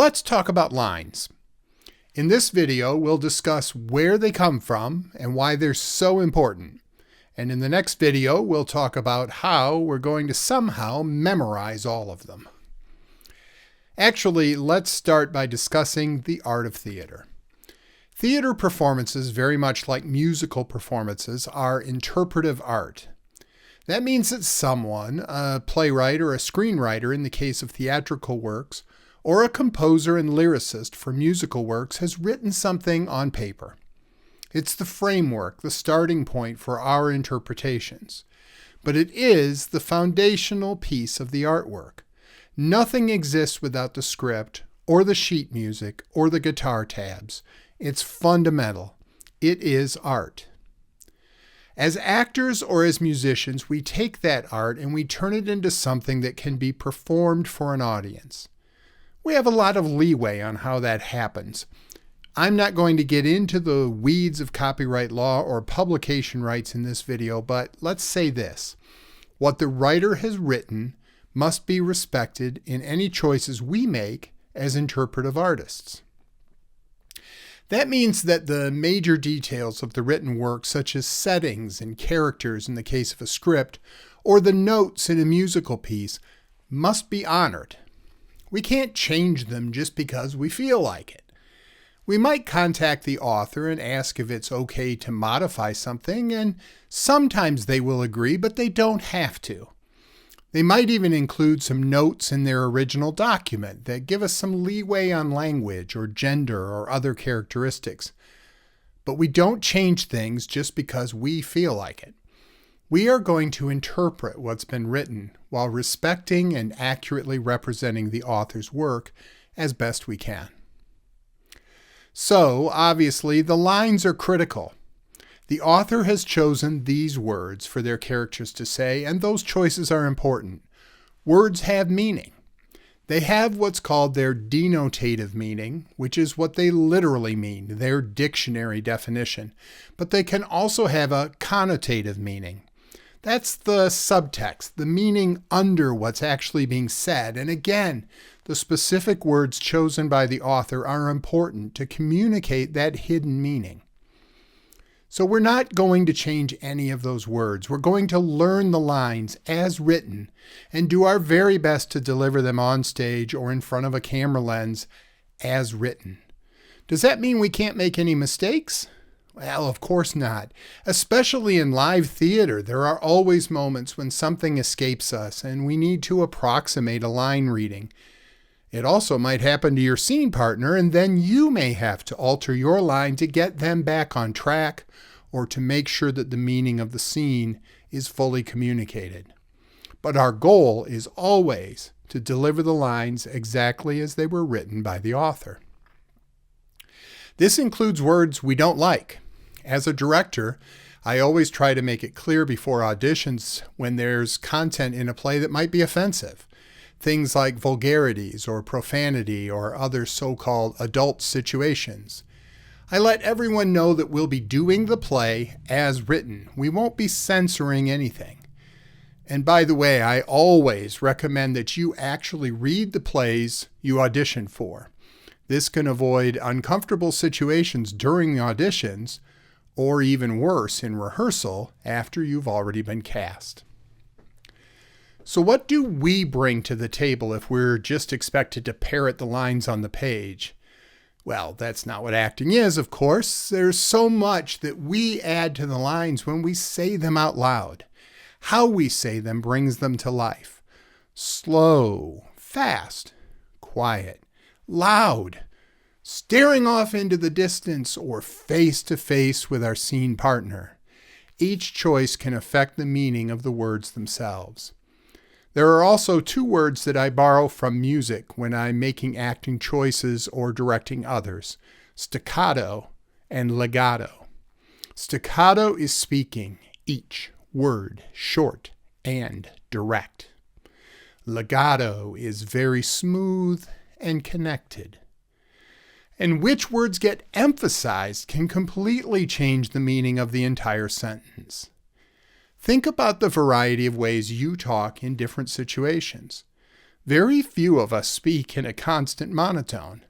let's talk about lines. In this video, we'll discuss where they come from and why they're so important. And in the next video, we'll talk about how we're going to somehow memorize all of them. Actually, let's start by discussing the art of theater. Theater performances, very much like musical performances, are interpretive art. That means that someone, a playwright or a screenwriter in the case of theatrical works, or a composer and lyricist for musical works, has written something on paper. It's the framework, the starting point for our interpretations. But it is the foundational piece of the artwork. Nothing exists without the script, or the sheet music, or the guitar tabs. It's fundamental. It is art. As actors or as musicians, we take that art and we turn it into something that can be performed for an audience. We have a lot of leeway on how that happens. I'm not going to get into the weeds of copyright law or publication rights in this video, but let's say this. What the writer has written must be respected in any choices we make as interpretive artists. That means that the major details of the written work, such as settings and characters in the case of a script, or the notes in a musical piece, must be honored. We can't change them just because we feel like it. We might contact the author and ask if it's okay to modify something, and sometimes they will agree, but they don't have to. They might even include some notes in their original document that give us some leeway on language or gender or other characteristics. But we don't change things just because we feel like it. We are going to interpret what's been written while respecting and accurately representing the author's work as best we can. So, obviously, the lines are critical. The author has chosen these words for their characters to say, and those choices are important. Words have meaning. They have what's called their denotative meaning, which is what they literally mean, their dictionary definition. But they can also have a connotative meaning. That's the subtext, the meaning under what's actually being said. And again, the specific words chosen by the author are important to communicate that hidden meaning. So we're not going to change any of those words. We're going to learn the lines as written and do our very best to deliver them on stage or in front of a camera lens as written. Does that mean we can't make any mistakes? Well, of course not. Especially in live theater, there are always moments when something escapes us and we need to approximate a line reading. It also might happen to your scene partner, and then you may have to alter your line to get them back on track or to make sure that the meaning of the scene is fully communicated. But our goal is always to deliver the lines exactly as they were written by the author. This includes words we don't like. As a director, I always try to make it clear before auditions when there's content in a play that might be offensive. Things like vulgarities or profanity or other so-called adult situations. I let everyone know that we'll be doing the play as written. We won't be censoring anything. And by the way, I always recommend that you actually read the plays you audition for. This can avoid uncomfortable situations during the auditions, or even worse, in rehearsal after you've already been cast. So what do we bring to the table if we're just expected to parrot the lines on the page? Well, that's not what acting is, of course. There's so much that we add to the lines when we say them out loud. How we say them brings them to life. Slow, fast, quiet, loud, staring off into the distance, or face to face with our scene partner. Each choice can affect the meaning of the words themselves. There are also two words that I borrow from music when I'm making acting choices or directing others: staccato and legato. Staccato is speaking, each word short and direct. Legato is very smooth and connected. And which words get emphasized can completely change the meaning of the entire sentence. Think about the variety of ways you talk in different situations. Very few of us speak in a constant monotone.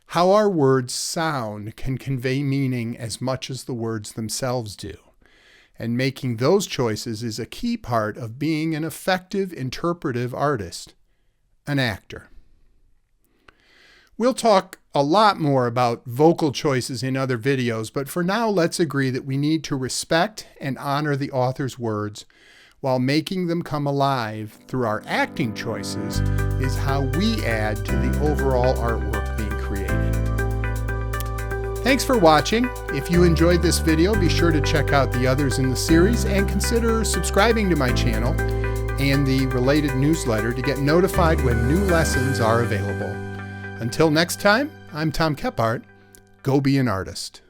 How our words sound can convey meaning as much as the words themselves do. And making those choices is a key part of being an effective interpretive artist, an actor. We'll talk a lot more about vocal choices in other videos, but for now let's agree that we need to respect and honor the author's words while making them come alive through our acting choices is how we add to the overall artwork being created. Thanks for watching. If you enjoyed this video, be sure to check out the others in the series and consider subscribing to my channel and the related newsletter to get notified when new lessons are available. Until next time, I'm Tom Kephart. Go be an artist.